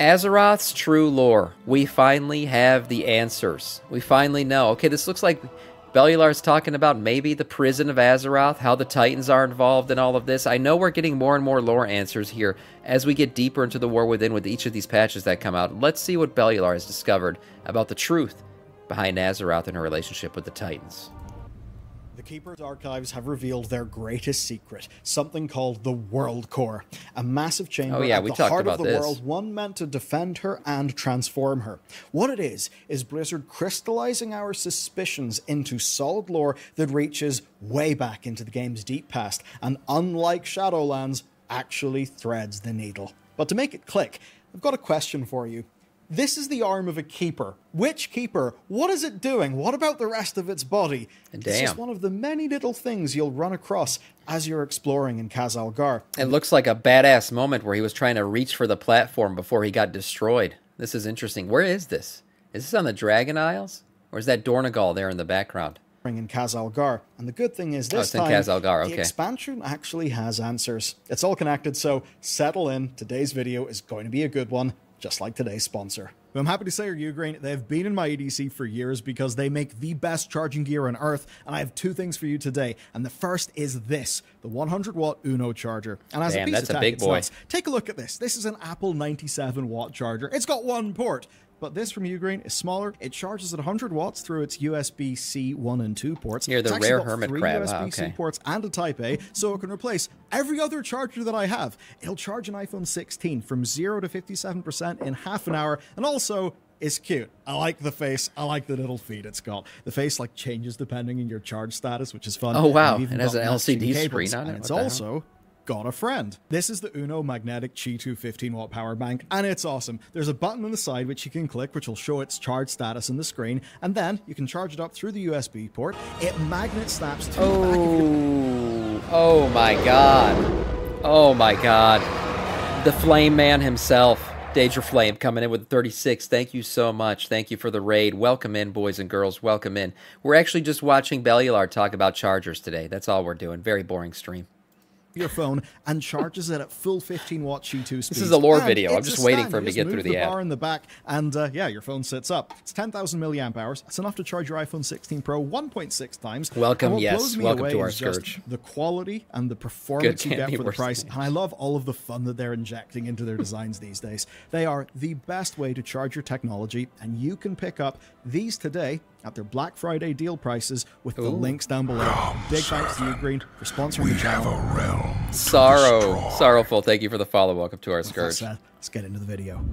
Azeroth's true lore. We finally have the answers. We finally know. Okay, this looks like Bellular's talking about maybe the prison of Azeroth, how the Titans are involved in all of this. I know we're getting more and more lore answers here as we get deeper into the War Within with each of these patches that come out. Let's see what Bellular has discovered about the truth behind Azeroth and her relationship with the Titans. The Keeper's archives have revealed their greatest secret, something called the World Core, a massive chamber at the heart of the world, one meant to defend her and transform her. What it is Blizzard crystallizing our suspicions into solid lore that reaches way back into the game's deep past, and unlike Shadowlands, actually threads the needle. But to make it click, I've got a question for you. This is the arm of a keeper. Which keeper? What is it doing? What about the rest of its body? It's just one of the many little things you'll run across as you're exploring in Khazalgar. It looks like a badass moment where he was trying to reach for the platform before he got destroyed. This is interesting. Where is this? Is this on the Dragon Isles? Or is that Dornegal there in the background? In Khazalgar. And the good thing is this time, the expansion actually has answers. It's all connected, so settle in. Today's video is going to be a good one, just like today's sponsor. Who I'm happy to say are Ugrain. They've been in my EDC for years because they make the best charging gear on Earth, and I have two things for you today. And the first is this, the 100-watt Uno charger. And as a piece of tech, big boy. Take a look at this. This is an Apple 97-watt charger. It's got one port. But this from Ugrain is smaller. It charges at 100 watts through its USB-C 1 and 2 ports. Here, the rare hermit crab. It's actually got 3 USB-C ports and a Type A, so it can replace every other charger that I have. It'll charge an iPhone 16 from 0 to 57% in half an hour, and also is cute. I like the face. I like the little feet it's got. The face like changes depending on your charge status, which is fun. Oh wow! It has an LCD screen on it. And it's also got a friend. This is the Uno Magnetic Qi 2 15-watt power bank, and it's awesome. There's a button on the side which you can click, which will show its charge status on the screen, and then you can charge it up through the USB port. It magnet snaps to the back of your... Oh my god. Oh my god. The Flame Man himself. Daedra Flame coming in with 36. Thank you so much. Thank you for the raid. Welcome in, boys and girls. Welcome in. We're actually just watching Bellular talk about chargers today. That's all we're doing. Very boring stream. Your phone and charges it at full 15-watt Qi 2 speeds. This is a lore video. I'm just waiting for him to get through the ad. Bar in the back, and yeah, your phone sits up. It's 10,000 milliamp hours. It's enough to charge your iPhone 16 Pro 1.6 times. Welcome, yes, welcome to our Scourge. The quality and the performance you get for the price, and I love all of the fun that they're injecting into their designs these days. They are the best way to charge your technology, and you can pick up these today at their Black Friday deal prices with the links down below. Big thanks to Ugreen for sponsoring the channel. Sorrowful, thank you for the follow. Welcome to our Scourge. Let's get into the video.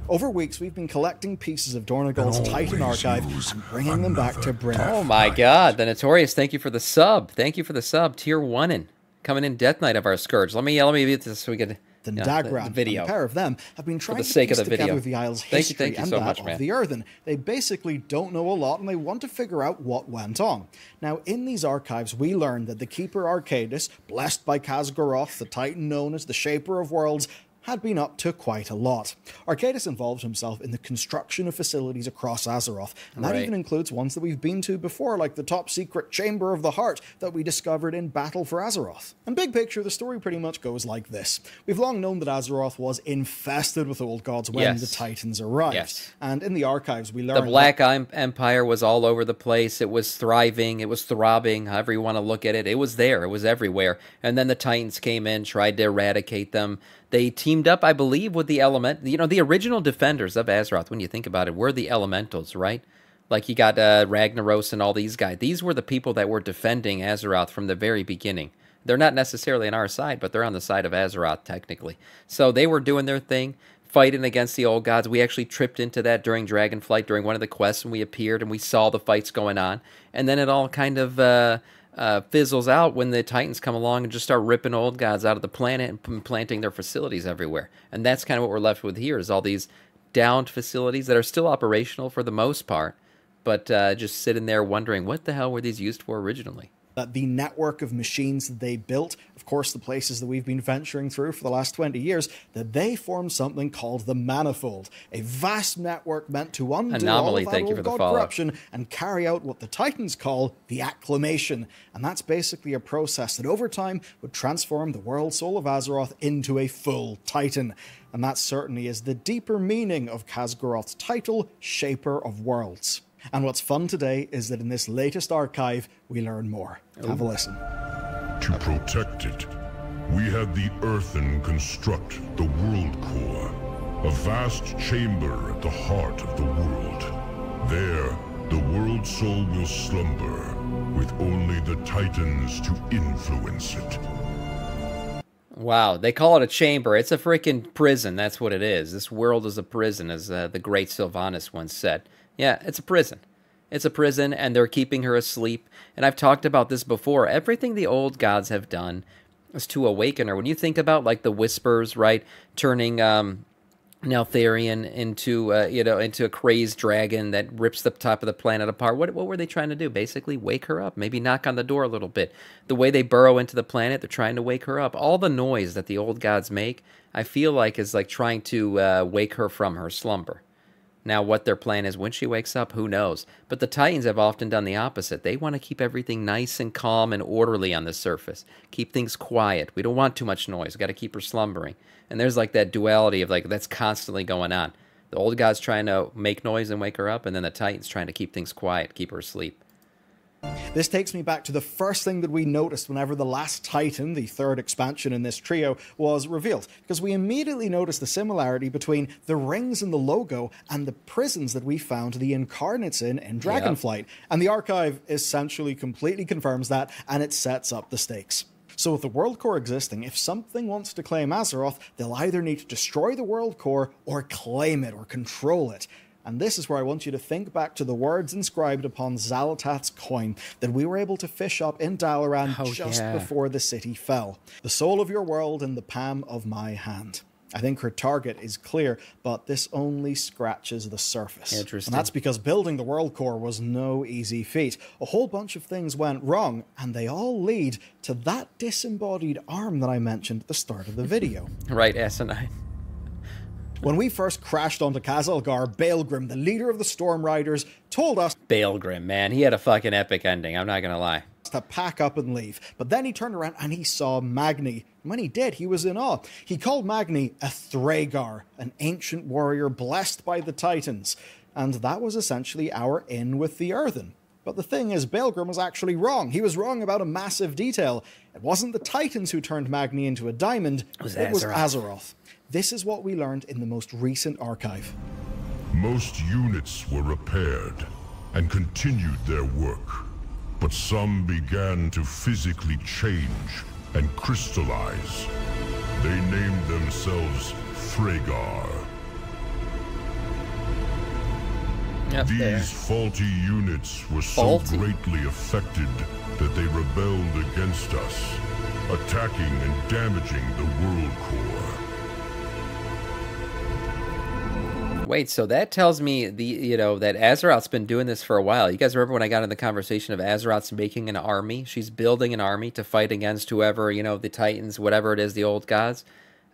Over weeks, we've been collecting pieces of Dornegal's Titan archive and bringing them back to Bryn. Oh my god, the Notorious, thank you for the sub. Thank you for the sub. Tier 1-in. Coming in Death Knight of our Scourge. Let me get this so we get the Dagran, video. A pair of them have been trying for the sake to piece of the video. The Isle's history thank you so much, of the Earthen. They basically don't know a lot, and they want to figure out what went on. Now, in these archives, we learn that the Keeper Arcadis, blessed by Khazgoroth, the Titan known as the Shaper of Worlds, had been up to quite a lot. Arcadis involved himself in the construction of facilities across Azeroth, and that even includes ones that we've been to before, like the top-secret Chamber of the Heart that we discovered in Battle for Azeroth. And big picture, the story pretty much goes like this. We've long known that Azeroth was infested with old gods when the Titans arrived. And in the archives, we learned the Black Empire was all over the place. It was thriving. It was throbbing, however you want to look at it. It was there. It was everywhere. And then the Titans came in, tried to eradicate them. They teamed up, I believe, with the the original defenders of Azeroth, when you think about it, were the elementals, right? Like you got Ragnaros and all these guys. These were the people that were defending Azeroth from the very beginning. They're not necessarily on our side, but they're on the side of Azeroth, technically. So they were doing their thing, fighting against the old gods. We actually tripped into that during Dragonflight, during one of the quests, when we appeared and we saw the fights going on. And then it all kind of fizzles out when the Titans come along and just start ripping old gods out of the planet and planting their facilities everywhere. And that's kind of what we're left with here, is all these downed facilities that are still operational for the most part, but just sitting there wondering, what the hell were these used for originally? that the network of machines that they built, of course the places that we've been venturing through for the last 20 years, that they formed something called the Manifold, a vast network meant to undo all of that old god corruption and carry out what the Titans call the Acclamation. And that's basically a process that over time would transform the world soul of Azeroth into a full Titan. And that certainly is the deeper meaning of Khaz'goroth's title, Shaper of Worlds. And what's fun today is that in this latest archive, we learn more. Have a listen. To protect it, we had the Earthen construct the World Core, a vast chamber at the heart of the world. There, the world soul will slumber, with only the Titans to influence it. Wow, they call it a chamber. It's a freaking prison, that's what it is. This world is a prison, as the great Sylvanas once said. Yeah, it's a prison. It's a prison, and they're keeping her asleep. And I've talked about this before. Everything the old gods have done is to awaken her. When you think about, like, the Whispers, right, turning Neltharion into, into a crazed dragon that rips the top of the planet apart. What were they trying to do? Basically, wake her up. Maybe knock on the door a little bit. The way they burrow into the planet, they're trying to wake her up. All the noise that the old gods make, I feel like, is like trying to wake her from her slumber. Now, what their plan is when she wakes up, who knows? But the Titans have often done the opposite. They want to keep everything nice and calm and orderly on the surface. Keep things quiet. We don't want too much noise. We've got to keep her slumbering. And there's like that duality of like that's constantly going on. The old guy's trying to make noise and wake her up, and then the Titans trying to keep things quiet, keep her asleep. This takes me back to the first thing that we noticed whenever the last Titan, the third expansion in this trio, was revealed, because we immediately noticed the similarity between the rings in the logo and the prisons that we found the Incarnates in Dragonflight. Yep. And the archive essentially completely confirms that, and it sets up the stakes. So with the World Core existing, if something wants to claim Azeroth, they'll either need to destroy the World Core or claim it or control it. And this is where I want you to think back to the words inscribed upon Xal'atath's coin that we were able to fish up in Dalaran before the city fell. The soul of your world in the palm of my hand. I think her target is clear, but this only scratches the surface. Interesting. And that's because building the World Core was no easy feat. A whole bunch of things went wrong, and they all lead to that disembodied arm that I mentioned at the start of the video. Right, asinine. When we first crashed onto Khaz'Algar, Baelgrim, the leader of the Storm Riders, told us... Baelgrim, man, he had a fucking epic ending, I'm not gonna lie. ...to pack up and leave. But then he turned around and he saw Magni. And when he did, he was in awe. He called Magni a Thragar, an ancient warrior blessed by the Titans. And that was essentially our in with the Earthen. But the thing is, Baelgrim was actually wrong. He was wrong about a massive detail. It wasn't the Titans who turned Magni into a diamond. It was Azeroth. This is what we learned in the most recent archive. Most units were repaired and continued their work, but some began to physically change and crystallize. They named themselves Thragar. These faulty units were so greatly affected that they rebelled against us, attacking and damaging the World Core. Wait, so that tells me that Azeroth's been doing this for a while. You guys remember when I got in the conversation of Azeroth's making an army? She's building an army to fight against whoever, the Titans, whatever it is, the old gods.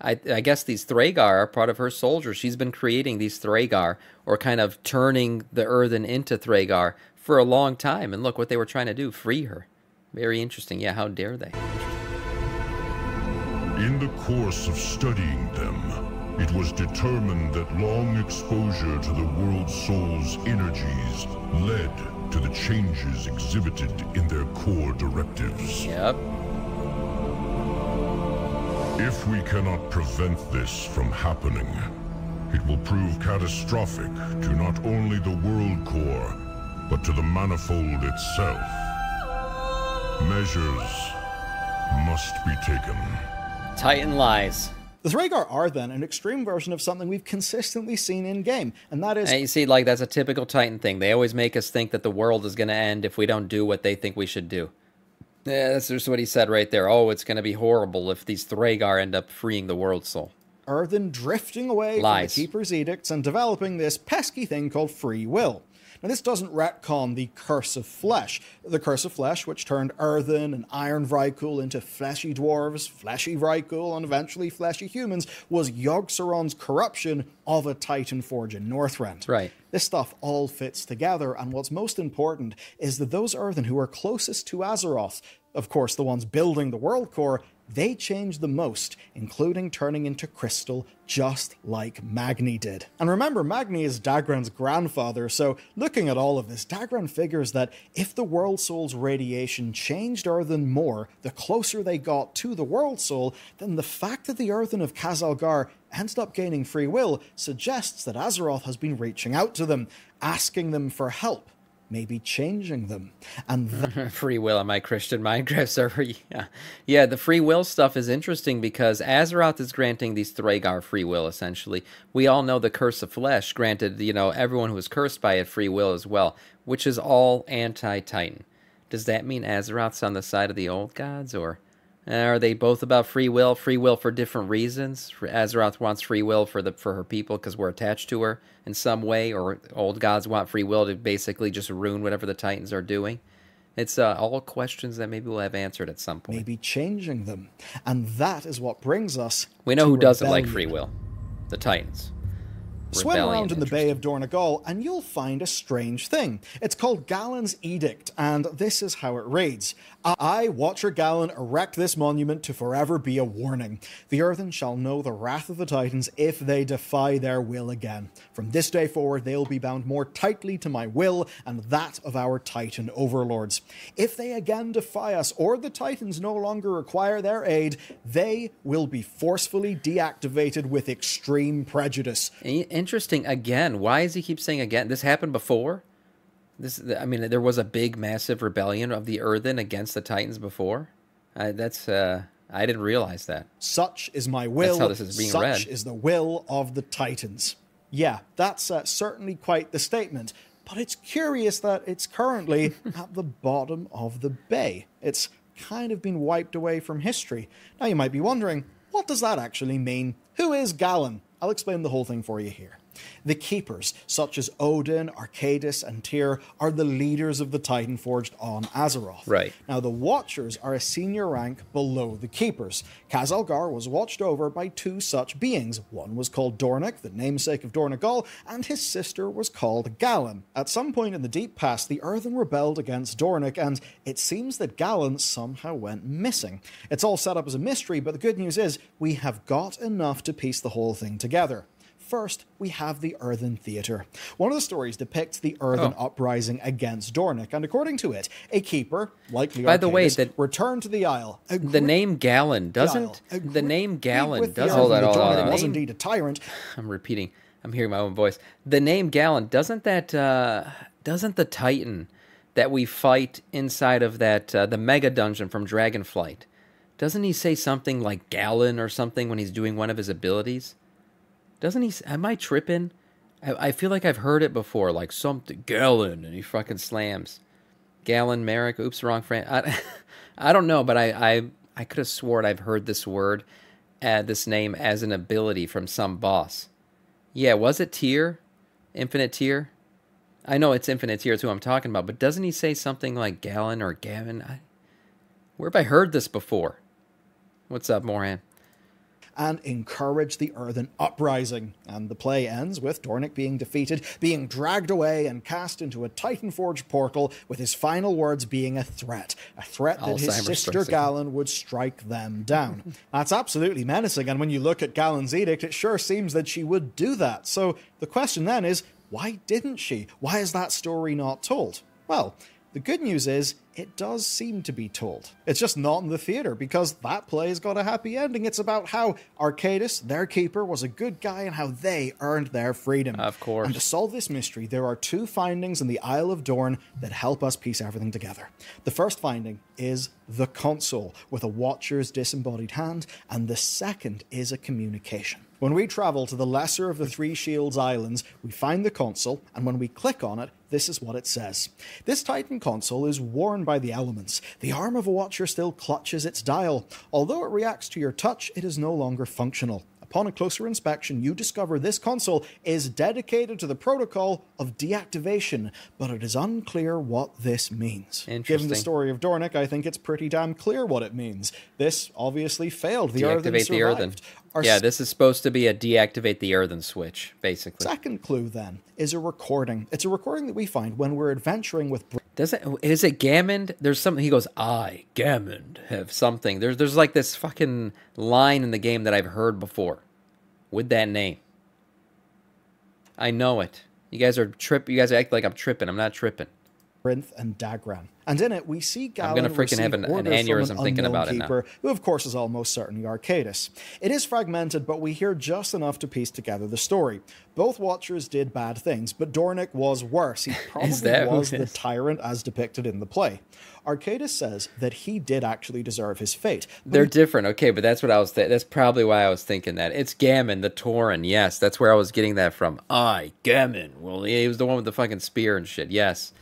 I guess these Thragar are part of her soldiers. She's been creating these Thragar, or kind of turning the Earthen into Thragar for a long time. And look what they were trying to do, free her. Very interesting. Yeah, how dare they? In the course of studying them, it was determined that long exposure to the world soul's energies led to the changes exhibited in their core directives. Yep. If we cannot prevent this from happening, it will prove catastrophic to not only the World Core, but to the Manifold itself. Measures must be taken. Titan lies. The Thragar are then an extreme version of something we've consistently seen in-game, and that is... And you see, that's a typical Titan thing. They always make us think that the world is going to end if we don't do what they think we should do. Yeah, that's just what he said right there. Oh, it's going to be horrible if these Thragar end up freeing the world soul. Earthen drifting away from the Keeper's edicts and developing this pesky thing called free will. Now, this doesn't retcon the Curse of Flesh. The Curse of Flesh, which turned Earthen and Iron Vrykul into fleshy dwarves, fleshy Vrykul, and eventually fleshy humans, was Yogg-Saron's corruption of a Titan Forge in Northrend. Right. This stuff all fits together, and what's most important is that those Earthen who are closest to Azeroth, of course the ones building the World Core, they changed the most, including turning into crystal just like Magni did. And remember, Magni is Dagran's grandfather, so looking at all of this, Dagran figures that if the World Soul's radiation changed Earthen more, the closer they got to the World Soul, then the fact that the Earthen of Khazalgar ended up gaining free will suggests that Azeroth has been reaching out to them, asking them for help, maybe changing them. And free will on my Christian Minecraft server. Yeah, the free will stuff is interesting because Azeroth is granting these Thragar free will, essentially. We all know the Curse of Flesh granted, everyone who was cursed by it free will as well, which is all anti-Titan. Does that mean Azeroth's on the side of the old gods, or are they both about free will? Free will for different reasons. Azeroth wants free will for her people because we're attached to her in some way, or old gods want free will to basically just ruin whatever the Titans are doing. It's all questions that maybe we'll have answered at some point. Maybe changing them. And that is what brings us We know who doesn't like free will. The Titans. Swim around in the Bay of Dornogal and you'll find a strange thing. It's called Galen's Edict, and this is how it reads. I, Watcher Galen, erect this monument to forever be a warning. The Earthen shall know the wrath of the Titans if they defy their will again. From this day forward, they'll be bound more tightly to my will and that of our Titan overlords. If they again defy us, or the Titans no longer require their aid, they will be forcefully deactivated with extreme prejudice. Interesting. Again, why does he keep saying again? This happened before? There was a big, massive rebellion of the Earthen against the Titans before. I didn't realize that. Such is my will. That's how this is being read. Such is the will of the Titans. Yeah, that's certainly quite the statement. But it's curious that it's currently at the bottom of the bay. It's kind of been wiped away from history. Now you might be wondering, what does that actually mean? Who is Galen? I'll explain the whole thing for you here. The Keepers, such as Odin, Arcadis, and Tyr, are the leaders of the Titan forged on Azeroth. Right. Now, the Watchers are a senior rank below the Keepers. Khazalgar was watched over by two such beings. One was called Dornick, the namesake of Dornogal, and his sister was called Galen. At some point in the deep past, the Earthen rebelled against Dornick, and it seems that Galen somehow went missing. It's all set up as a mystery, but the good news is we have got enough to piece the whole thing together. First, we have the Earthen Theatre. One of the stories depicts the Earthen uprising against Dornick, and according to it, a keeper, likely By the way, returned to the Isle. The name Galen doesn't... The name Galen doesn't... Hold on. Was indeed a tyrant. I'm repeating. I'm hearing my own voice. The name Galen, doesn't the Titan that we fight inside of that, the Mega Dungeon from Dragonflight, doesn't he say something like Galen or something when he's doing one of his abilities? Doesn't he? Am I tripping? I feel like I've heard it before, like something Galen, and he fucking slams. Galen, Merrick, oops, wrong friend. I don't know, but I could have sworn I've heard this word, this name as an ability from some boss. Yeah, was it Tyr? Infinite Tyr? I know it's Infinite Tyr, it's who I'm talking about, but doesn't he say something like Galen or Gavin? Where have I heard this before? What's up, Moran? And encourage the Earthen uprising. And the play ends with Dornick being defeated, being dragged away and cast into a Titanforge portal, with his final words being a threat that his sister Galen would strike them down. That's absolutely menacing, and when you look at Galen's edict, it sure seems that she would do that. So the question then is, why didn't she? Why is that story not told? Well, the good news is, it does seem to be told. It's just not in the theatre, because that play's got a happy ending. It's about how Arcadis, their keeper, was a good guy and how they earned their freedom. Of course. And to solve this mystery, there are two findings in the Isle of Dorn that help us piece everything together. The first finding is the console, with a Watcher's disembodied hand, and the second is a communication. When we travel to the lesser of the Three Shields Islands, we find the console, and when we click on it, this is what it says. This Titan console is worn by the elements. The arm of a Watcher still clutches its dial. Although it reacts to your touch, it is no longer functional. Upon a closer inspection, you discover this console is dedicated to the protocol of deactivation, but it is unclear what this means. Given the story of Dornick, I think it's pretty damn clear what it means. This obviously failed. The Earthen survived. The Earthen. Yeah, this is supposed to be a deactivate the Earthen switch, basically. Second clue, then, is a recording. It's a recording that we find when we're adventuring with... Is it Gammond? There's something, he goes, I, Gammond, have something. There's like this fucking line in the game that I've heard before with that name. I know it. You guys act like I'm tripping. I'm not tripping. And Dagran. And in it, we see Galen I'm going to freaking have an aneurysm thinking about it now. Who, of course, is almost certainly Arcadis. It is fragmented, but we hear just enough to piece together the story. Both Watchers did bad things, but Dornick was worse. He probably was the tyrant as depicted in the play. Arcadis says that he did actually deserve his fate. They're different, okay, but that's what I was that's probably why I was thinking that. It's Gammon, the Tauren, yes, that's where I was getting that from. Gammon. Well, he was the one with the fucking spear and shit, yes.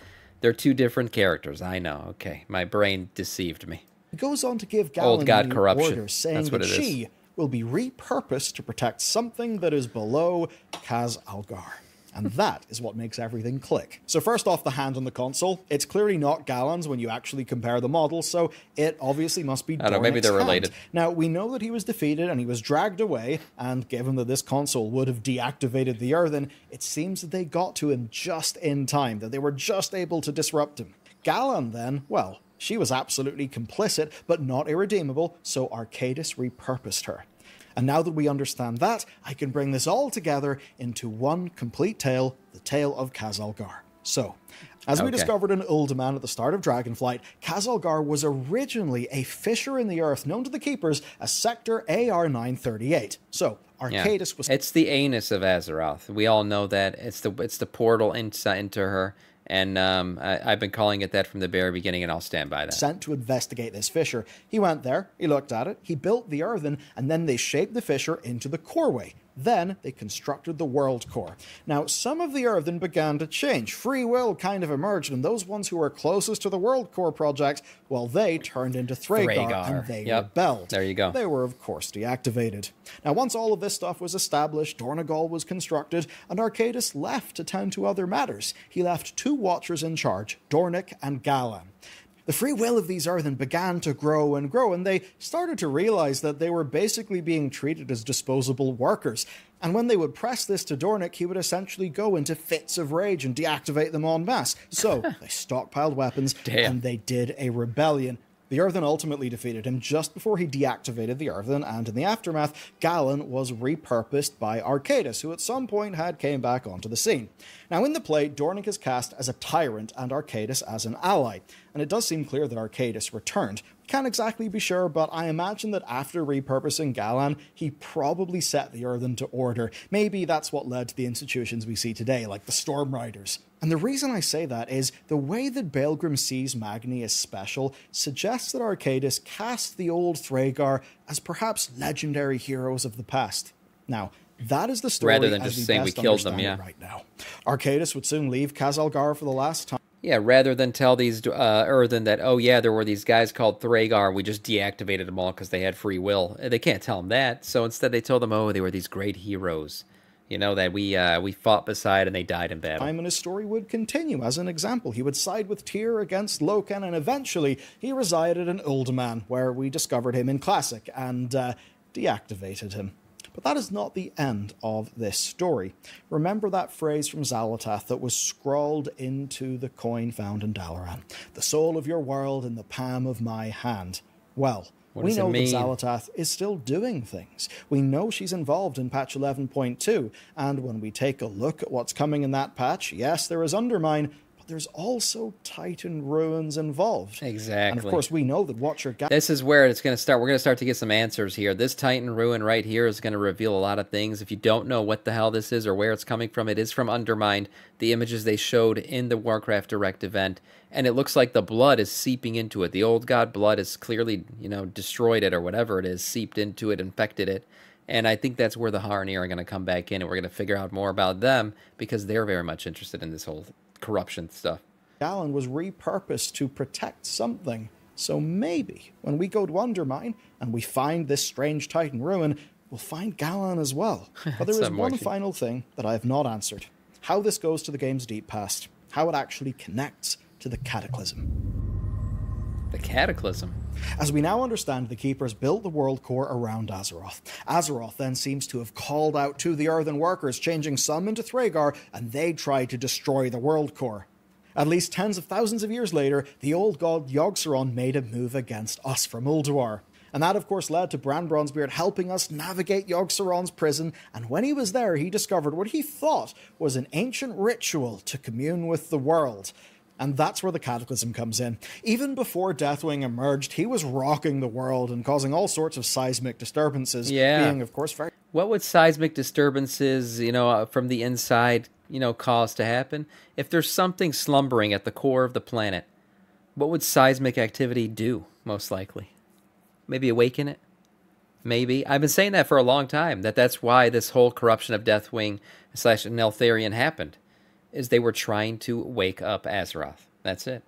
They're two different characters. I know. Okay. My brain deceived me. He goes on to give Galen the order, saying that she will be repurposed to protect something that is below Khaz Algar. And that is what makes everything click. So first off, the hand on the console. It's clearly not Galen's when you actually compare the models, so it obviously must be Dornick's hand. Maybe they're related. Now, we know that he was defeated and he was dragged away, and given that this console would have deactivated the Earthen, it seems that they got to him just in time, that they were just able to disrupt him. Galen, then, well, she was absolutely complicit, but not irredeemable, so Arcadis repurposed her. And now that we understand that, I can bring this all together into one complete tale, the tale of Khaz Algar. So, as we discovered in Uldaman at the start of Dragonflight, Khaz Algar was originally a fissure in the earth known to the Keepers as Sector AR-938. So, Arcadis was... It's the anus of Azeroth. We all know that. It's the portal into her. And I've been calling it that from the very beginning, and I'll stand by that. Sent to investigate this fissure. He went there, he looked at it, he built the Earthen, and then they shaped the fissure into the coreway. Then they constructed the world core. Now, some of the Earthen began to change. Free will kind of emerged, and those ones who were closest to the world core project, well, they turned into Thragar. And they rebelled. There you go. They were, of course, deactivated. Now, once all of this stuff was established, Dornegal was constructed, and Arcadis left to tend to other matters. He left two Watchers in charge, Dornick and Galan. The free will of these Earthen began to grow, and they started to realize that they were basically being treated as disposable workers. And when they would press this to Dornick, he would essentially go into fits of rage and deactivate them en masse. So they stockpiled weapons, and they did a rebellion. The Earthen ultimately defeated him just before he deactivated the Earthen, and in the aftermath, Galan was repurposed by Arcadis, who at some point had came back onto the scene. Now in the play, Dornick is cast as a tyrant and Arcadis as an ally, and it does seem clear that Arcadis returned. Can't exactly be sure, but I imagine that after repurposing Galan, he probably set the Earthen to order. Maybe that's what led to the institutions we see today, like the Storm Riders. And the reason I say that is the way that Baelgrim sees Magni as special suggests that Arcadis cast the old Thragar as perhaps legendary heroes of the past. Now, that is the story rather than just saying we killed them, right now. Arcadis would soon leave Khaz Algar for the last time. Yeah, rather than tell these Earthen that, oh yeah, there were these guys called Thragar, we just deactivated them all because they had free will. They can't tell them that, so instead they told them, oh, they were these great heroes. You know, that we fought beside and they died in battle. Time in his story would continue. As an example, he would side with Tyr against Loken, and eventually he resided in Uldaman, where we discovered him in Classic and deactivated him. But that is not the end of this story. Remember that phrase from Xal'atath that was scrawled into the coin found in Dalaran? The soul of your world in the palm of my hand. Well, we know that Xal'atath is still doing things. We know she's involved in patch 11.2, and when we take a look at what's coming in that patch, yes, there is Undermine, but there's also Titan Ruins involved. Exactly. And of course, we know that Watcher... This is where it's going to start. We're going to start to get some answers here. This Titan Ruin right here is going to reveal a lot of things. If you don't know what the hell this is or where it's coming from, it is from Undermined, the images they showed in the Warcraft Direct event. And it looks like the blood is seeping into it. The old god blood is clearly, you know, destroyed it or whatever it is, seeped into it, infected it. And I think that's where the Harnir are going to come back in, and we're going to figure out more about them because they're very much interested in this whole corruption stuff. Galan was repurposed to protect something. So maybe when we go to Undermine and we find this strange Titan ruin, we'll find Galan as well. But there is one final thing that I have not answered. How this goes to the game's deep past. How it actually connects to the Cataclysm. The Cataclysm? As we now understand, the Keepers built the world core around Azeroth. Azeroth then seems to have called out to the Earthen workers, changing some into Thragar, and they tried to destroy the world core. At least tens of thousands of years later, the old god Yogg-Saron made a move against us from Ulduar. And that of course led to Bran Bronzebeard helping us navigate Yogg-Saron's prison, and when he was there he discovered what he thought was an ancient ritual to commune with the world. And that's where the Cataclysm comes in. Even before Deathwing emerged, he was rocking the world and causing all sorts of seismic disturbances, being of course very... What would seismic disturbances, from the inside, cause to happen? If there's something slumbering at the core of the planet, what would seismic activity do, most likely? Maybe awaken it? Maybe. I've been saying that for a long time, that's why this whole corruption of Deathwing / Neltharion happened, is they were trying to wake up Azeroth. That's it.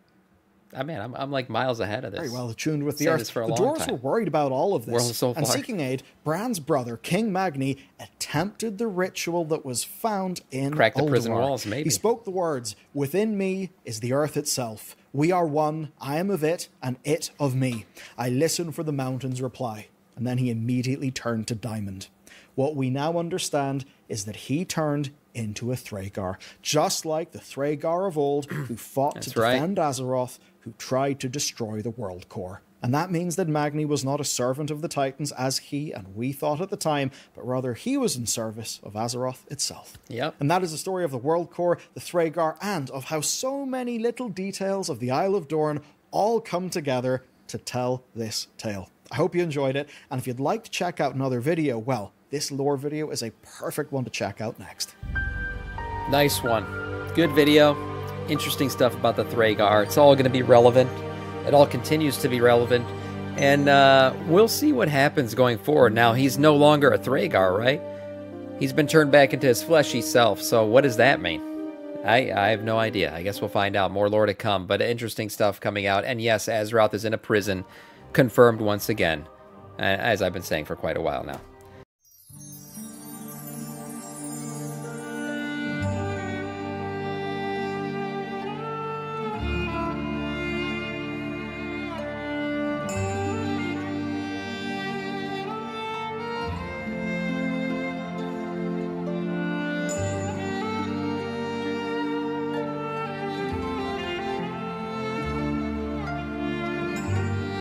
I mean, I'm like miles ahead of this. Very well attuned with the earth. The dwarves were worried about all of this. And seeking aid, Bran's brother, King Magni, attempted the ritual that was found in Crack the Ulduar. Prison walls, maybe. He spoke the words, "Within me is the earth itself. We are one. I am of it, and it of me. I listen for the mountain's reply." And then he immediately turned to Diamond. What we now understand is that he turned into a Thragar, just like the Thragar of old who fought to defend Azeroth, who tried to destroy the world core. And that means that Magni was not a servant of the Titans as he and we thought at the time, but rather he was in service of Azeroth itself. Yep. And that is the story of the world core, the Thragar, and of how so many little details of the Isle of Dorne all come together to tell this tale. I hope you enjoyed it, and if you'd like to check out another video, well, this lore video is a perfect one to check out next. Nice one. Good video. Interesting stuff about the Thragar. It's all going to be relevant. It all continues to be relevant. And we'll see what happens going forward. Now, he's no longer a Thragar, right? He's been turned back into his fleshy self. So what does that mean? I have no idea. I guess we'll find out. More lore to come. But interesting stuff coming out. And yes, Azeroth is in a prison. Confirmed once again. As I've been saying for quite a while now.